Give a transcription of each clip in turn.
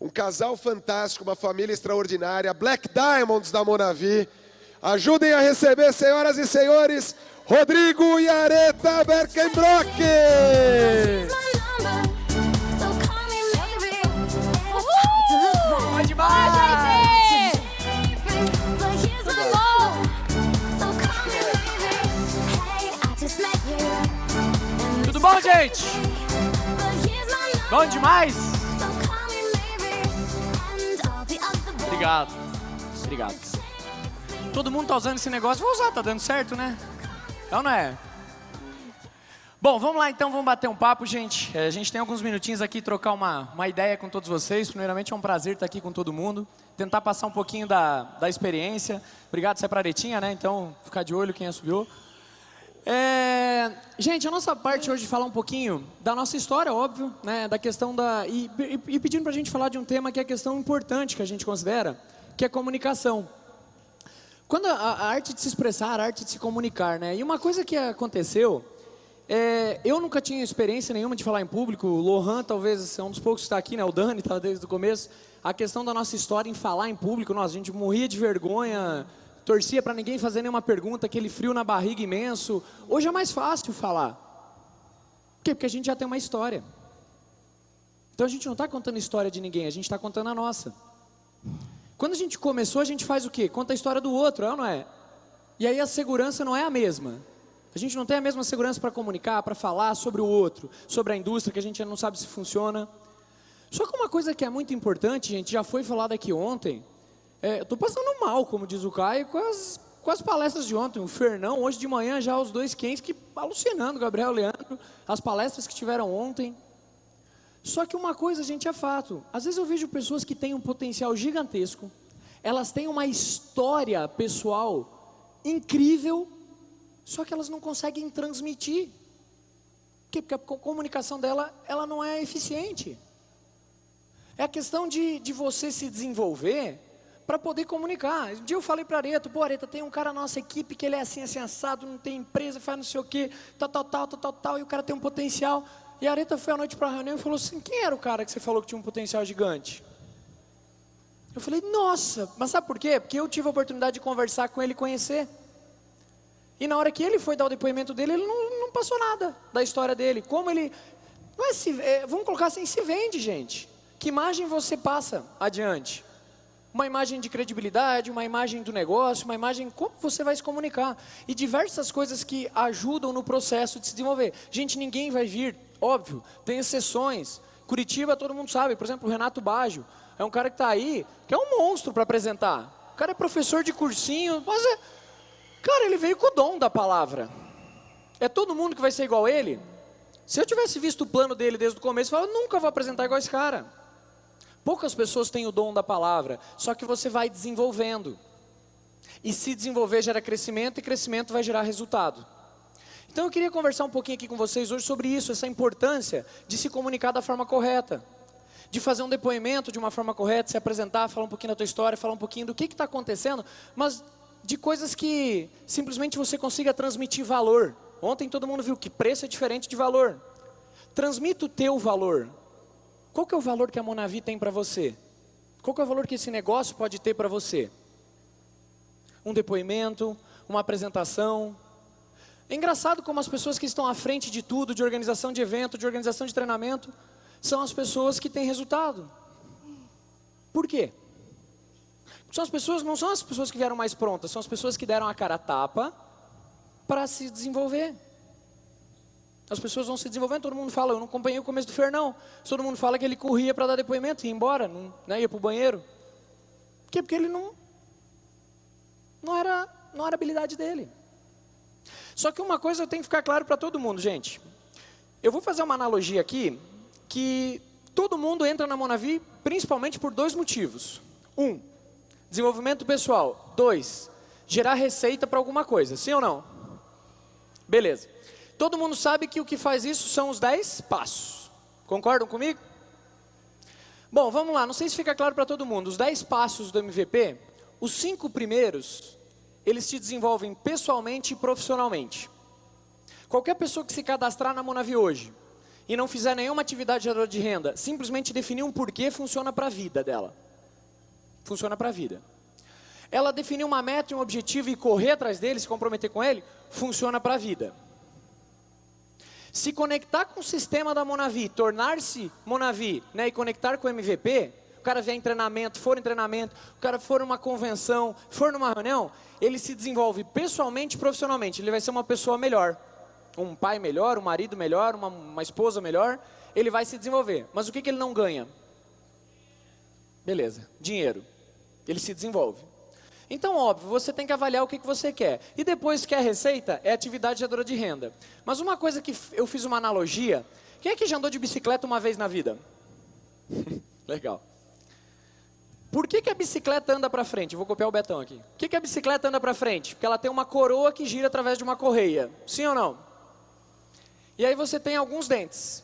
Um casal fantástico, uma família extraordinária, Black Diamonds da Monavi. Ajudem a receber, senhoras e senhores, Rodrigo e Aretha Berkenbrock! Vai demais, gente! Tudo bom, gente? Bom demais? Obrigado. Obrigado. Todo mundo tá usando esse negócio. Vou usar, tá dando certo, né? Então não é? Bom, vamos lá então, vamos bater um papo, gente. A gente tem alguns minutinhos aqui, trocar uma ideia com todos vocês. Primeiramente é um prazer estar aqui com todo mundo. Tentar passar um pouquinho da experiência. Obrigado, você é pra Aretinha, né? Então, ficar de olho quem assumiu. Gente, a nossa parte hoje é falar um pouquinho da nossa história, óbvio, né? Da questão da... E pedindo pra gente falar de um tema que é a questão importante que a gente considera, que é comunicação. Quando a arte de se expressar, a arte de se comunicar, né? E uma coisa que aconteceu, eu nunca tinha experiência nenhuma de falar em público, o Lohan talvez é um dos poucos que está aqui, né? O Dani está desde o começo. A questão da nossa história em falar em público, nossa, a gente morria de vergonha, torcia para ninguém fazer nenhuma pergunta, aquele frio na barriga imenso. Hoje é mais fácil falar. Por quê? Porque a gente já tem uma história. Então a gente não está contando a história de ninguém, a gente está contando a nossa. Quando a gente começou, a gente faz o quê? Conta a história do outro, é ou não é? E aí a segurança não é a mesma. A gente não tem a mesma segurança para comunicar, para falar sobre o outro, sobre a indústria que a gente não sabe se funciona. Só que uma coisa que é muito importante, gente, já foi falado aqui ontem, eu estou passando mal, como diz o Caio, com as palestras de ontem. O Fernão, hoje de manhã, já os dois quentes, que alucinando, Gabriel e Leandro, as palestras que tiveram ontem. Só que uma coisa, gente, é fato. Às vezes eu vejo pessoas que têm um potencial gigantesco, elas têm uma história pessoal incrível, só que elas não conseguem transmitir. Por quê? Porque a comunicação dela, ela não é eficiente. É a questão de você se desenvolver para poder comunicar. Um dia eu falei para a Areta, pô, Areta, tem um cara na nossa equipe que ele é assim, assim, assado, não tem empresa, faz não sei o quê, tal, e o cara tem um potencial. E a Areta foi à noite para a reunião e falou assim, quem era o cara que você falou que tinha um potencial gigante? Eu falei, nossa, mas sabe por quê? Porque eu tive a oportunidade de conversar com ele e conhecer. E na hora que ele foi dar o depoimento dele, ele não passou nada da história dele. Como ele... Não é vamos colocar assim, se vende, gente. Que imagem você passa adiante? Uma imagem de credibilidade, uma imagem do negócio, uma imagem... Como você vai se comunicar? E diversas coisas que ajudam no processo de se desenvolver. Gente, ninguém vai vir, óbvio, tem exceções. Curitiba, todo mundo sabe. Por exemplo, o Renato Baggio. É um cara que está aí, que é um monstro para apresentar. O cara é professor de cursinho, mas cara, ele veio com o dom da palavra. É todo mundo que vai ser igual a ele? Se eu tivesse visto o plano dele desde o começo, eu falava, eu nunca vou apresentar igual esse cara. Poucas pessoas têm o dom da palavra, só que você vai desenvolvendo. E se desenvolver gera crescimento, e crescimento vai gerar resultado. Então eu queria conversar um pouquinho aqui com vocês hoje sobre isso, essa importância de se comunicar da forma correta. De fazer um depoimento de uma forma correta, se apresentar, falar um pouquinho da tua história, falar um pouquinho do que está acontecendo, mas de coisas que simplesmente você consiga transmitir valor. Ontem todo mundo viu que preço é diferente de valor. Transmita o teu valor. Qual que é o valor que a Monavi tem para você? Qual que é o valor que esse negócio pode ter para você? Um depoimento, uma apresentação. É engraçado como as pessoas que estão à frente de tudo, de organização de evento, de organização de treinamento, são as pessoas que têm resultado. Por quê? São as pessoas, não são as pessoas que vieram mais prontas, são as pessoas que deram a cara a tapa para se desenvolver. As pessoas vão se desenvolvendo, todo mundo fala, eu não acompanhei o começo do Fernão, todo mundo fala que ele corria para dar depoimento e ia embora, não, né, ia para o banheiro. Por quê? Porque ele não era a habilidade dele. Só que uma coisa tem que ficar claro para todo mundo, gente. Eu vou fazer uma analogia aqui, que todo mundo entra na Monavi principalmente por dois motivos. Um, desenvolvimento pessoal. 2, gerar receita para alguma coisa, sim ou não? Beleza. Todo mundo sabe que o que faz isso são os 10 passos. Concordam comigo? Bom, vamos lá, não sei se fica claro para todo mundo. Os 10 passos do MVP, os 5 primeiros, eles te desenvolvem pessoalmente e profissionalmente. Qualquer pessoa que se cadastrar na Monavi hoje, e não fizer nenhuma atividade geradora de renda, simplesmente definir um porquê, funciona para a vida dela. Funciona para a vida. Ela definir uma meta e um objetivo e correr atrás dele, se comprometer com ele, funciona para a vida. Se conectar com o sistema da Monavi, tornar-se Monavi, né, e conectar com o MVP, o cara vier em treinamento, for em treinamento, o cara for numa convenção, for numa reunião, ele se desenvolve pessoalmente e profissionalmente, ele vai ser uma pessoa melhor. Um pai melhor, um marido melhor, uma esposa melhor, ele vai se desenvolver. Mas o que ele não ganha? Beleza, dinheiro. Ele se desenvolve. Então, óbvio, você tem que avaliar o que você quer. E depois, quer receita? É atividade geradora de renda. Mas uma coisa que eu fiz uma analogia, quem é que já andou de bicicleta uma vez na vida? Legal. Por que a bicicleta anda para frente? Eu vou copiar o Betão aqui. Por que a bicicleta anda para frente? Porque ela tem uma coroa que gira através de uma correia. Sim ou não? E aí você tem alguns dentes.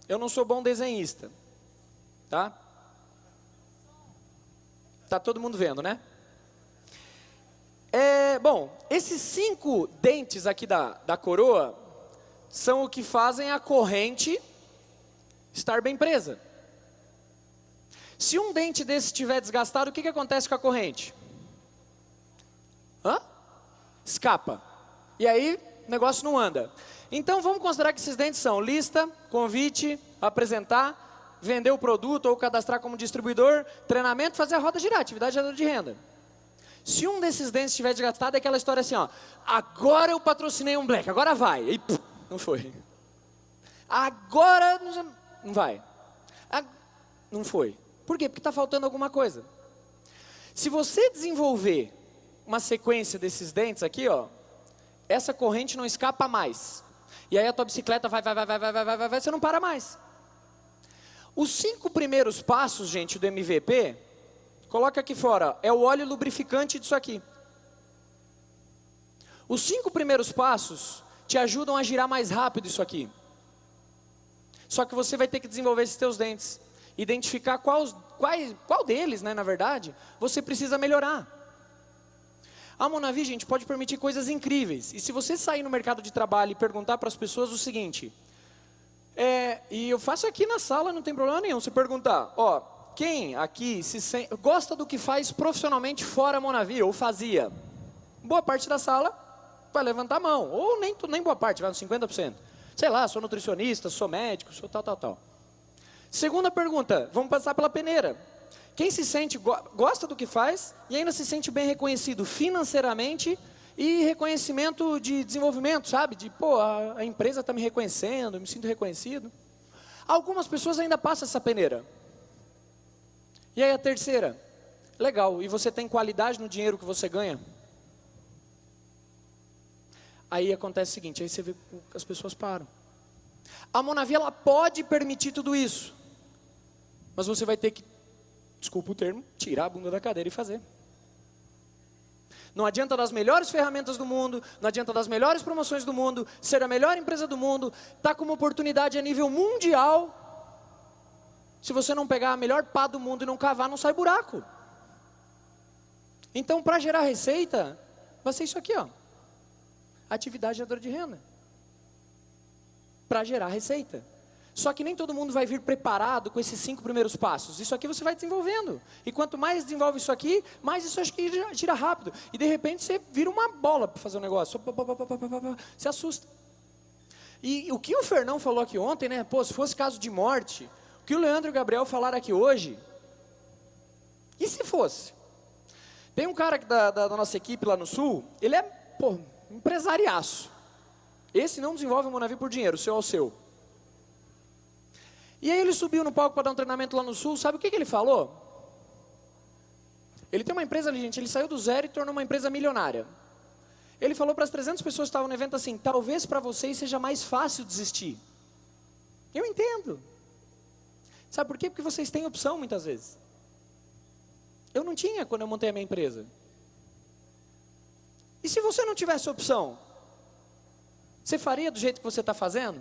Eu não sou bom desenhista. Tá? Tá todo mundo vendo, né? Bom, esses 5 dentes aqui da coroa são o que fazem a corrente estar bem presa. Se um dente desse estiver desgastado, o que acontece com a corrente? Escapa. E aí, o negócio não anda. Então, vamos considerar que esses dentes são lista, convite, apresentar, vender o produto ou cadastrar como distribuidor, treinamento, fazer a roda girar, atividade geradora de renda. Se um desses dentes estiver desgastado, é aquela história assim, ó, agora eu patrocinei um Black, agora vai. E não foi. Agora não vai. Não foi. Por quê? Porque está faltando alguma coisa. Se você desenvolver uma sequência desses dentes aqui, ó, essa corrente não escapa mais. E aí a tua bicicleta vai, você não para mais. Os 5 primeiros passos, gente, do MVP, coloca aqui fora, é o óleo lubrificante disso aqui. Os 5 primeiros passos te ajudam a girar mais rápido isso aqui. Só que você vai ter que desenvolver esses teus dentes. Identificar qual deles, né, na verdade, você precisa melhorar. A Monavi, gente, pode permitir coisas incríveis. E se você sair no mercado de trabalho e perguntar para as pessoas o seguinte, e eu faço aqui na sala, não tem problema nenhum, se perguntar, ó, quem aqui gosta do que faz profissionalmente fora a Monavi, ou fazia? Boa parte da sala vai levantar a mão, ou nem boa parte, vai uns 50%. Sei lá, sou nutricionista, sou médico, sou tal. Segunda pergunta, vamos passar pela peneira. Quem se sente, gosta do que faz e ainda se sente bem reconhecido financeiramente e reconhecimento de desenvolvimento, sabe? De, pô, a empresa está me reconhecendo, eu me sinto reconhecido. Algumas pessoas ainda passam essa peneira. E aí a terceira, legal, e você tem qualidade no dinheiro que você ganha? Aí acontece o seguinte, aí você vê que as pessoas param. A Monavi, ela pode permitir tudo isso, mas você vai ter que, desculpa o termo, tirar a bunda da cadeira e fazer. Não adianta das melhores ferramentas do mundo, não adianta das melhores promoções do mundo, ser a melhor empresa do mundo, estar com uma oportunidade a nível mundial. Se você não pegar a melhor pá do mundo e não cavar, não sai buraco. Então, para gerar receita, vai ser isso aqui, ó. Atividade geradora de renda. Para gerar receita. Só que nem todo mundo vai vir preparado com esses 5 primeiros passos. Isso aqui você vai desenvolvendo. E quanto mais desenvolve isso aqui, mais isso acho que gira rápido. E de repente você vira uma bola para fazer um negócio. Você assusta. E o que o Fernão falou aqui ontem, né? Pô, se fosse caso de morte, o que o Leandro e o Gabriel falaram aqui hoje, e se fosse? Tem um cara da nossa equipe lá no Sul, ele é, pô, empresariaço. Esse não desenvolve a Monavi por dinheiro, o seu é o seu. E aí ele subiu no palco para dar um treinamento lá no Sul, sabe o que ele falou? Ele tem uma empresa ali, gente, ele saiu do zero e tornou uma empresa milionária. Ele falou para as 300 pessoas que estavam no evento assim, talvez para vocês seja mais fácil desistir. Eu entendo. Sabe por quê? Porque vocês têm opção muitas vezes. Eu não tinha quando eu montei a minha empresa. E se você não tivesse opção? Você faria do jeito que você está fazendo?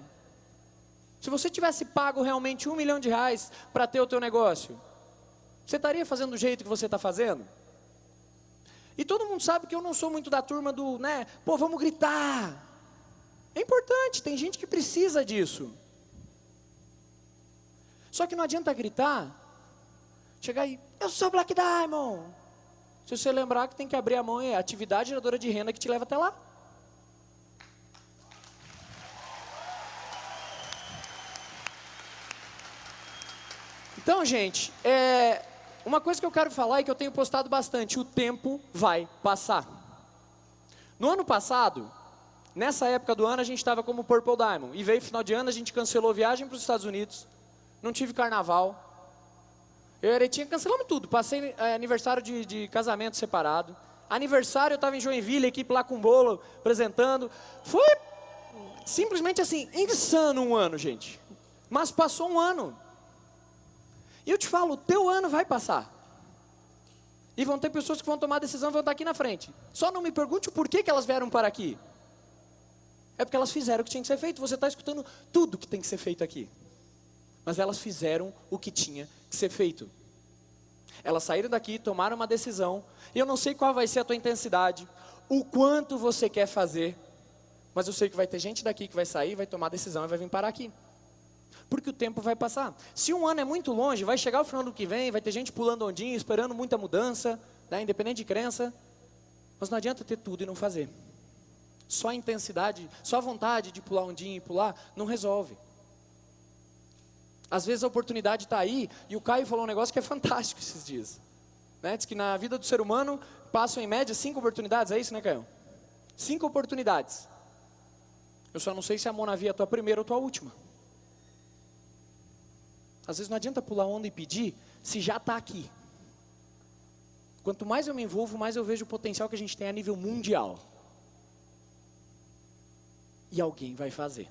Se você tivesse pago realmente R$1 milhão para ter o teu negócio, você estaria fazendo do jeito que você está fazendo? E todo mundo sabe que eu não sou muito da turma do, né, pô, vamos gritar. É importante, tem gente que precisa disso. Só que não adianta gritar, chegar aí, eu sou Black Diamond. Se você lembrar que tem que abrir a mão, é a atividade geradora de renda que te leva até lá. Então, gente, uma coisa que eu quero falar e que eu tenho postado bastante, o tempo vai passar. No ano passado, nessa época do ano, a gente estava como Purple Diamond. E veio final de ano, a gente cancelou viagem para os Estados Unidos, não tive carnaval. Eu e a Aretinha cancelamos tudo, passei aniversário de casamento separado. Aniversário, eu estava em Joinville, a equipe lá com bolo, apresentando. Foi simplesmente assim, insano um ano, gente. Mas passou um ano. E eu te falo, o teu ano vai passar. E vão ter pessoas que vão tomar decisão e vão estar aqui na frente. Só não me pergunte o porquê que elas vieram para aqui. É porque elas fizeram o que tinha que ser feito. Você está escutando tudo que tem que ser feito aqui. Mas elas fizeram o que tinha que ser feito. Elas saíram daqui, tomaram uma decisão. E eu não sei qual vai ser a tua intensidade, o quanto você quer fazer. Mas eu sei que vai ter gente daqui que vai sair, vai tomar decisão e vai vir parar aqui. Porque o tempo vai passar. Se um ano é muito longe, vai chegar o final do que vem, vai ter gente pulando ondinho, esperando muita mudança, né, independente de crença. Mas não adianta ter tudo e não fazer. Só a intensidade, só a vontade de pular ondinho e pular, não resolve. Às vezes a oportunidade está aí, e o Caio falou um negócio que é fantástico esses dias. Né? Diz que na vida do ser humano, passam em média 5 oportunidades, é isso, né, Caio? 5 oportunidades. Eu só não sei se a Monavi é a tua primeira ou a tua última. Às vezes não adianta pular onda e pedir, se já está aqui. Quanto mais eu me envolvo, mais eu vejo o potencial que a gente tem a nível mundial. E alguém vai fazer.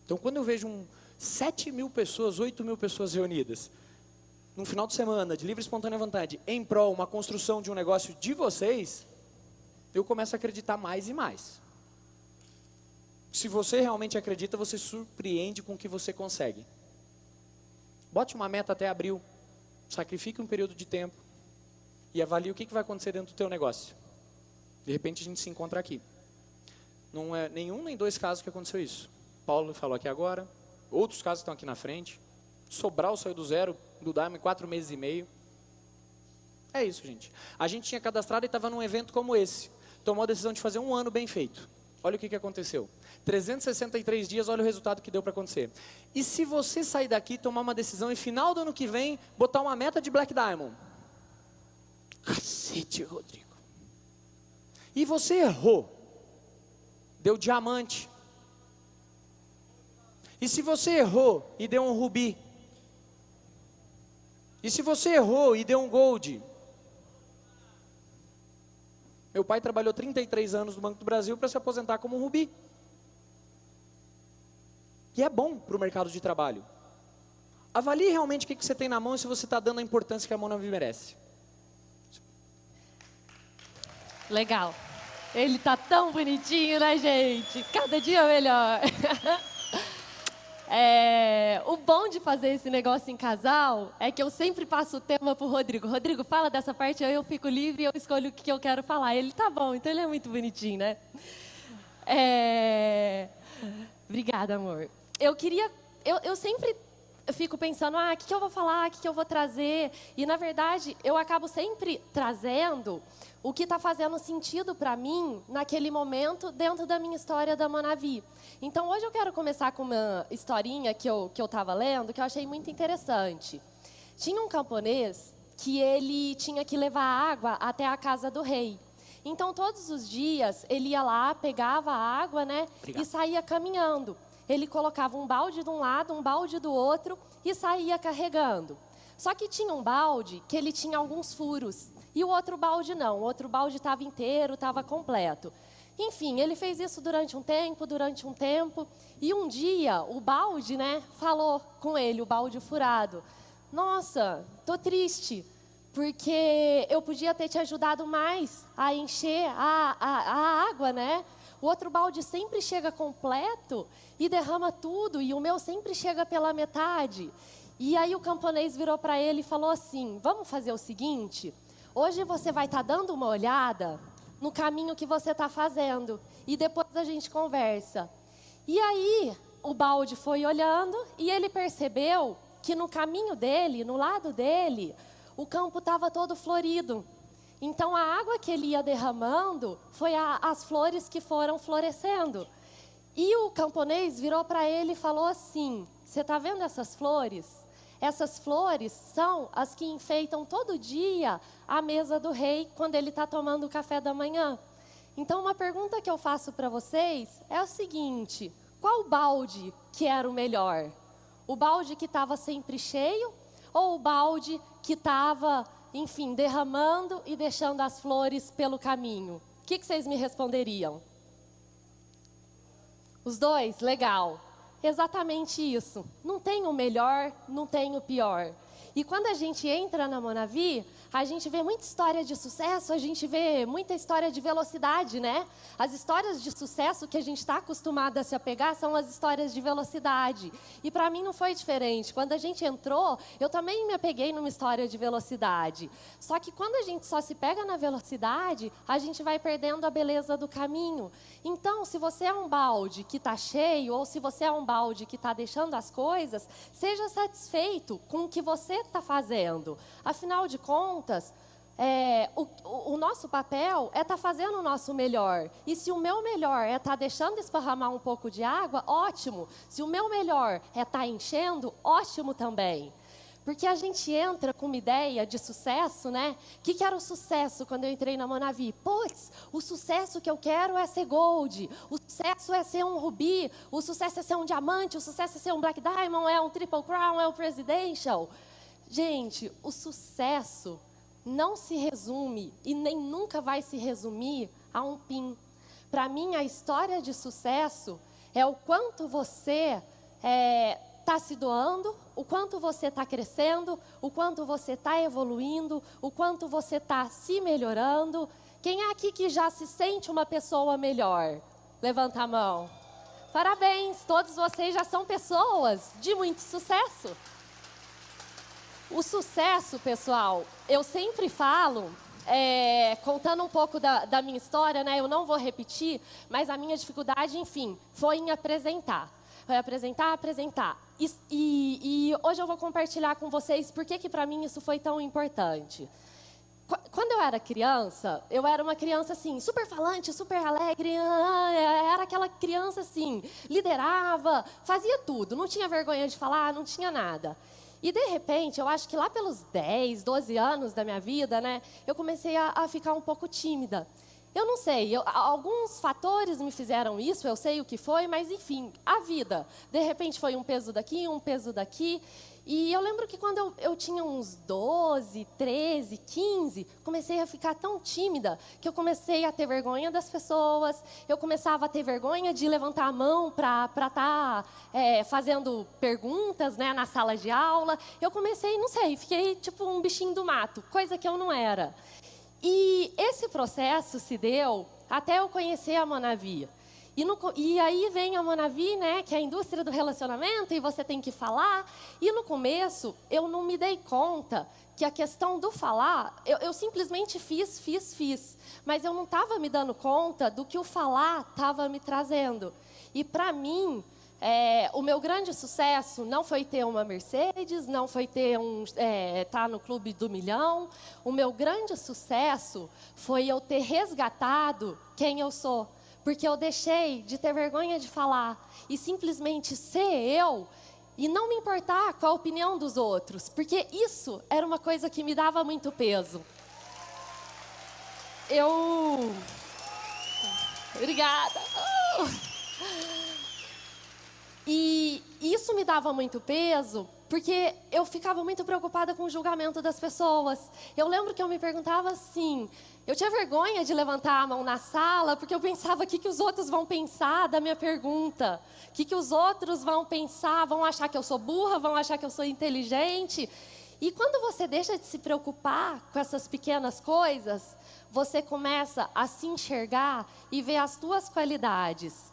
Então quando eu vejo 7 mil pessoas, 8 mil pessoas reunidas, num final de semana, de livre e espontânea vontade, em prol, uma construção de um negócio de vocês, eu começo a acreditar mais e mais. Se você realmente acredita, você surpreende com o que você consegue. Bote uma meta até abril, sacrifique um período de tempo e avalie o que vai acontecer dentro do teu negócio. De repente a gente se encontra aqui. Não é nenhum nem 2 casos que aconteceu isso. Paulo falou aqui agora, outros casos estão aqui na frente. Sobral saiu do zero, do Diamond em 4 meses e meio. É isso, gente. A gente tinha cadastrado e estava num evento como esse. Tomou a decisão de fazer um ano bem feito. Olha o que aconteceu. 363 dias, olha o resultado que deu para acontecer. E se você sair daqui, tomar uma decisão e final do ano que vem, botar uma meta de Black Diamond? Cacete, Rodrigo. E você errou. Deu diamante. E se você errou e deu um rubi? E se você errou e deu um gold? Meu pai trabalhou 33 anos no Banco do Brasil para se aposentar como um rubi. E é bom para o mercado de trabalho. Avalie realmente o que você tem na mão e se você está dando a importância que a Monavi merece. Legal. Ele tá tão bonitinho, né, gente? Cada dia melhor. O bom de fazer esse negócio em casal é que eu sempre passo o tema pro Rodrigo. Rodrigo, fala dessa parte, aí eu fico livre e eu escolho o que eu quero falar. Ele tá bom, então ele é muito bonitinho, né? Obrigada, amor. Eu sempre fico pensando, o que eu vou falar, o que eu vou trazer. E, na verdade, eu acabo sempre trazendo o que está fazendo sentido para mim naquele momento dentro da minha história da Monavi. Então, hoje eu quero começar com uma historinha que eu estava lendo, que eu achei muito interessante. Tinha um camponês que ele tinha que levar água até a casa do rei. Então, todos os dias, ele ia lá, pegava a água, né, e saía caminhando. Ele colocava um balde de um lado, um balde do outro e saía carregando. Só que tinha um balde que ele tinha alguns furos. E o outro balde não, o outro balde estava inteiro, estava completo. Enfim, ele fez isso durante um tempo, e um dia o balde, né, falou com ele, o balde furado. Nossa, tô triste, porque eu podia ter te ajudado mais a encher a água, né? O outro balde sempre chega completo e derrama tudo, e o meu sempre chega pela metade. E aí o camponês virou para ele e falou assim, vamos fazer o seguinte... Hoje você vai estar dando uma olhada no caminho que você está fazendo. E depois a gente conversa. E aí, o balde foi olhando e ele percebeu que no caminho dele, no lado dele, o campo estava todo florido. Então, a água que ele ia derramando foi as flores que foram florescendo. E o camponês virou para ele e falou assim: você está vendo essas flores? Essas flores são as que enfeitam todo dia a mesa do rei quando ele está tomando o café da manhã. Então, uma pergunta que eu faço para vocês é o seguinte: qual balde que era o melhor? O balde que estava sempre cheio ou o balde que estava, enfim, derramando e deixando as flores pelo caminho? O que vocês me responderiam? Os dois? Legal. Exatamente isso. Não tem o melhor, não tem o pior. E quando a gente entra na Monavi, a gente vê muita história de sucesso, a gente vê muita história de velocidade, né? As histórias de sucesso que a gente está acostumado a se apegar são as histórias de velocidade. E para mim não foi diferente. Quando a gente entrou, eu também me apeguei numa história de velocidade. Só que quando a gente só se pega na velocidade, a gente vai perdendo a beleza do caminho. Então, se você é um balde que está cheio, ou se você é um balde que está deixando as coisas, seja satisfeito com o que você está fazendo. Afinal de contas, o nosso papel é estar fazendo o nosso melhor. E se o meu melhor é estar deixando esparramar um pouco de água, ótimo. Se o meu melhor é estar enchendo, ótimo também. Porque a gente entra com uma ideia de sucesso, né? O que era o sucesso quando eu entrei na Monavi? Putz, o sucesso que eu quero é ser gold, o sucesso é ser um rubi, o sucesso é ser um diamante, o sucesso é ser um black diamond, é um triple crown, é um presidential. Gente, o sucesso não se resume e nem nunca vai se resumir a um PIN. Para mim, a história de sucesso é o quanto você está se doando, o quanto você está crescendo, o quanto você está evoluindo, o quanto você está se melhorando. Quem é aqui que já se sente uma pessoa melhor? Levanta a mão. Parabéns, todos vocês já são pessoas de muito sucesso. O sucesso, pessoal, eu sempre falo, contando um pouco da minha história, né? Eu não vou repetir, mas a minha dificuldade, enfim, foi em apresentar. Foi apresentar. E hoje eu vou compartilhar com vocês por que para mim isso foi tão importante. Quando eu era criança, eu era uma criança assim, super falante, super alegre, era aquela criança assim, liderava, fazia tudo, não tinha vergonha de falar, não tinha nada. E, de repente, eu acho que lá pelos 10, 12 anos da minha vida, né, eu comecei a ficar um pouco tímida. Eu não sei, alguns fatores me fizeram isso, eu sei o que foi, mas, enfim, a vida. De repente, foi um peso daqui, um peso daqui. E eu lembro que quando eu tinha uns 12, 13, 15, comecei a ficar tão tímida que eu comecei a ter vergonha das pessoas, eu começava a ter vergonha de levantar a mão para estar fazendo perguntas, né, na sala de aula. Eu comecei, não sei, fiquei tipo um bichinho do mato, coisa que eu não era. E esse processo se deu até eu conhecer a Monavi. E aí vem a Monavi, né, que é a indústria do relacionamento, e você tem que falar. E no começo, eu não me dei conta que a questão do falar, eu simplesmente fiz. Mas eu não estava me dando conta do que o falar estava me trazendo. E para mim, o meu grande sucesso não foi ter uma Mercedes, não foi ter estar no Clube do Milhão. O meu grande sucesso foi eu ter resgatado quem eu sou. Porque eu deixei de ter vergonha de falar e simplesmente ser eu e não me importar com a opinião dos outros, porque isso era uma coisa que me dava muito peso. Obrigada. E isso me dava muito peso, porque eu ficava muito preocupada com o julgamento das pessoas. Eu lembro que eu me perguntava assim, eu tinha vergonha de levantar a mão na sala, porque eu pensava o que os outros vão pensar da minha pergunta. O que os outros vão pensar, vão achar que eu sou burra, vão achar que eu sou inteligente. E quando você deixa de se preocupar com essas pequenas coisas, você começa a se enxergar e ver as suas qualidades.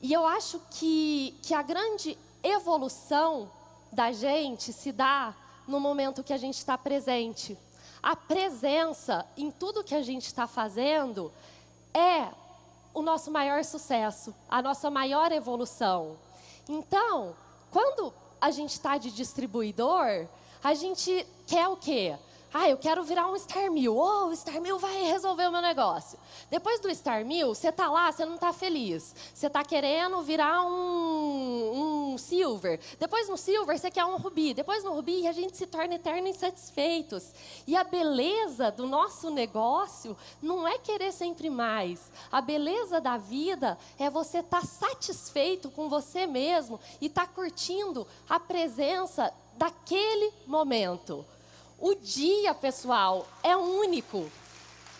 E eu acho que a grande evolução da gente se dá no momento que a gente está presente. A presença em tudo que a gente está fazendo é o nosso maior sucesso, a nossa maior evolução. Então, quando a gente está de distribuidor, a gente quer o quê? Ah, eu quero virar um Star Mil. Oh, o Star Mil vai resolver o meu negócio. Depois do Star Mil, você está lá, você não está feliz. Você está querendo virar um Silver. Depois no Silver, você quer um Rubi. Depois no Rubi, a gente se torna eterno insatisfeitos. E a beleza do nosso negócio não é querer sempre mais. A beleza da vida é você estar satisfeito com você mesmo e estar curtindo a presença daquele momento. O dia, pessoal, é único.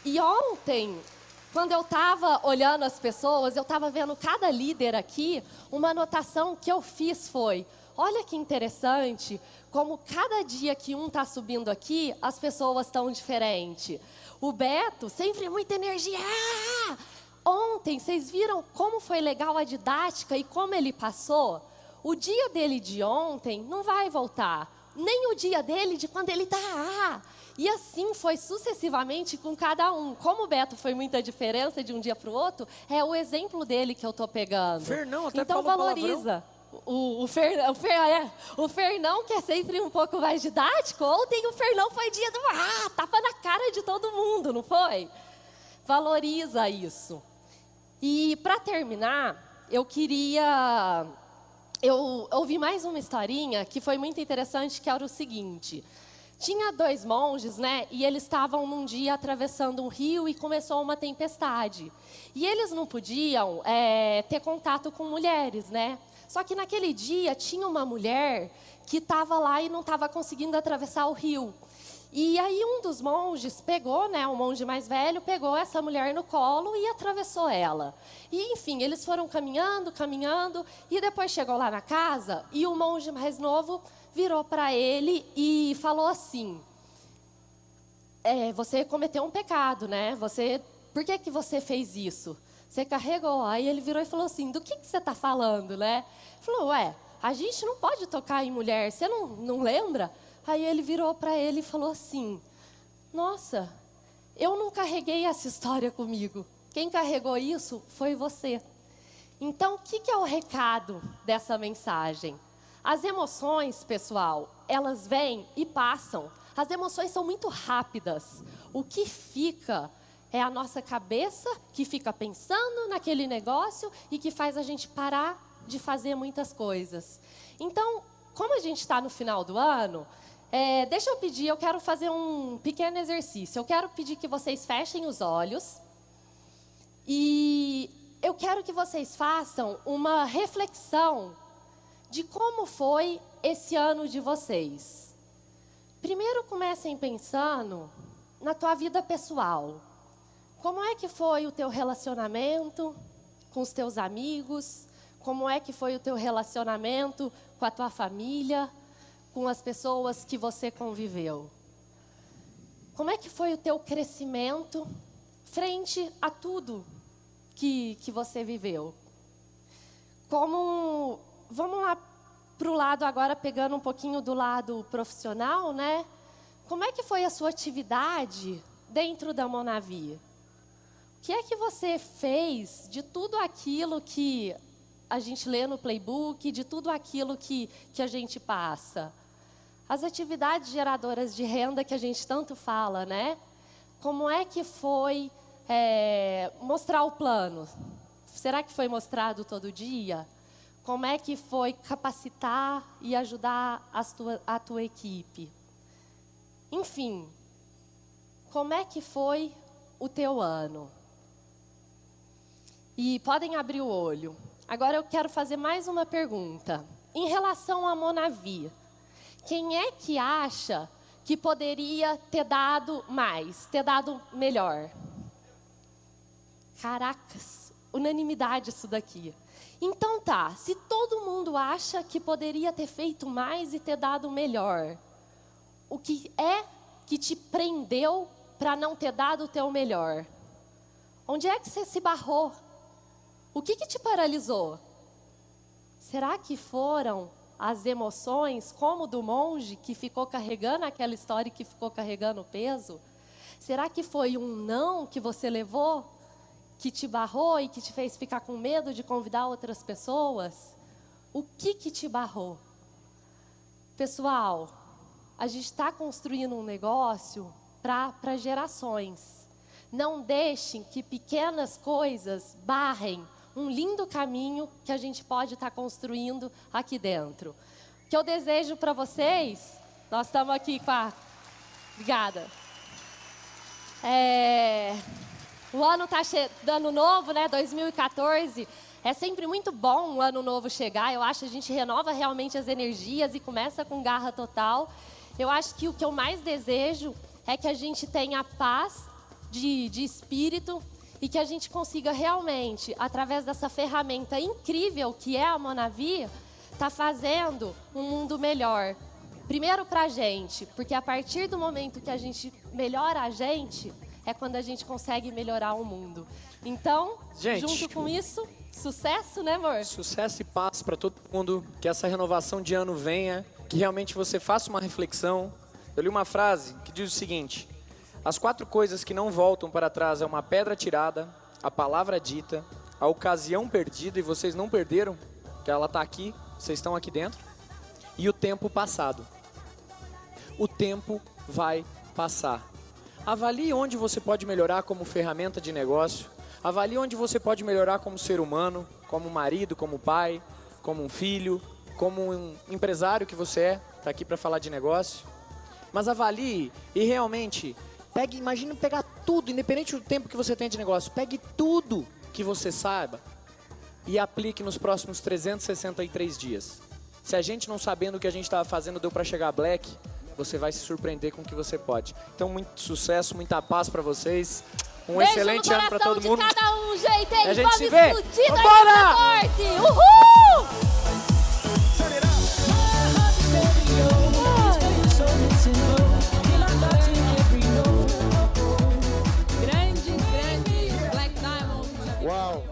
E ontem, quando eu estava olhando as pessoas, eu estava vendo cada líder aqui, uma anotação que eu fiz foi, olha que interessante, como cada dia que um está subindo aqui, as pessoas estão diferentes. O Beto, sempre muita energia. Ah! Ontem, vocês viram como foi legal a didática e como ele passou? O dia dele de ontem não vai voltar. Nem o dia dele de quando ele está. E assim foi sucessivamente com cada um. Como o Beto foi muita diferença de um dia para o outro, é o exemplo dele que eu estou pegando. Fernão até então falou valoriza. O Fernão, que é sempre um pouco mais didático, ontem o Fernão foi dia do tapa na cara de todo mundo, não foi? Valoriza isso. E para terminar, eu ouvi mais uma historinha que foi muito interessante, que era o seguinte. Tinha 2 monges, né? E eles estavam num dia atravessando um rio e começou uma tempestade. E eles não podiam ter contato com mulheres, né? Só que naquele dia tinha uma mulher que estava lá e não estava conseguindo atravessar o rio. E aí um dos monges pegou, né, o monge mais velho, pegou essa mulher no colo e atravessou ela. E, enfim, eles foram caminhando, caminhando, e depois chegou lá na casa, e o monge mais novo virou para ele e falou assim, você cometeu um pecado, né? Por que você fez isso? Você carregou. Aí ele virou e falou assim, do que você está falando, né? Falou, a gente não pode tocar em mulher, você não lembra? Aí ele virou para ele e falou assim, nossa, eu não carreguei essa história comigo. Quem carregou isso foi você. Então, o que é o recado dessa mensagem? As emoções, pessoal, elas vêm e passam. As emoções são muito rápidas. O que fica é a nossa cabeça que fica pensando naquele negócio e que faz a gente parar de fazer muitas coisas. Então, como a gente está no final do ano, deixa eu pedir, eu quero fazer um pequeno exercício. Eu quero pedir que vocês fechem os olhos e eu quero que vocês façam uma reflexão de como foi esse ano de vocês. Primeiro comecem pensando na tua vida pessoal. Como é que foi o teu relacionamento com os teus amigos? Como é que foi o teu relacionamento com a tua família? Com as pessoas que você conviveu? Como é que foi o teu crescimento frente a tudo que você viveu? Vamos lá para o lado agora, pegando um pouquinho do lado profissional, né? Como é que foi a sua atividade dentro da Monavi? O que é que você fez de tudo aquilo que a gente lê no playbook, de tudo aquilo que a gente passa? As atividades geradoras de renda que a gente tanto fala, né? Como é que foi mostrar o plano? Será que foi mostrado todo dia? Como é que foi capacitar e ajudar a tua equipe? Enfim, como é que foi o teu ano? E podem abrir o olho. Agora eu quero fazer mais uma pergunta. Em relação à Monavi, quem é que acha que poderia ter dado mais, ter dado melhor? Caracas, unanimidade isso daqui. Então tá, se todo mundo acha que poderia ter feito mais e ter dado melhor, o que é que te prendeu para não ter dado o teu melhor? Onde é que você se barrou? O que te paralisou? Será que foram as emoções, como do monge que ficou carregando aquela história e que ficou carregando o peso? Será que foi um não que você levou, que te barrou e que te fez ficar com medo de convidar outras pessoas? O que te barrou? Pessoal, a gente está construindo um negócio para gerações. Não deixem que pequenas coisas barrem um lindo caminho que a gente pode estar construindo aqui dentro. O que eu desejo para vocês, nós estamos aqui com a... Obrigada. O ano está ano novo, né? 2014. É sempre muito bom um ano novo chegar. Eu acho que a gente renova realmente as energias e começa com garra total. Eu acho que o que eu mais desejo é que a gente tenha paz de espírito e que a gente consiga realmente, através dessa ferramenta incrível que é a Monavi, tá fazendo um mundo melhor. Primeiro para a gente, porque a partir do momento que a gente melhora a gente, é quando a gente consegue melhorar o mundo. Então, gente, junto com isso, sucesso, né, amor? Sucesso e paz para todo mundo, que essa renovação de ano venha, que realmente você faça uma reflexão. Eu li uma frase que diz o seguinte: as 4 coisas que não voltam para trás é uma pedra tirada, a palavra dita, a ocasião perdida e vocês não perderam, que ela está aqui, vocês estão aqui dentro, e o tempo passado. O tempo vai passar. Avalie onde você pode melhorar como ferramenta de negócio. Avalie onde você pode melhorar como ser humano, como marido, como pai, como um filho, como um empresário que você é, está aqui para falar de negócio. Mas avalie e realmente imagine pegar tudo, independente do tempo que você tem de negócio, pegue tudo que você saiba e aplique nos próximos 363 dias. Se a gente não sabendo o que a gente estava fazendo deu para chegar a Black, você vai se surpreender com o que você pode. Então, muito sucesso, muita paz para vocês. Um Beijo excelente ano para todo mundo. Cada um, gente, hein? A gente Vamos se vê. explodir Vambora! Forte. Uhul! Grande Black Diamond. Uau!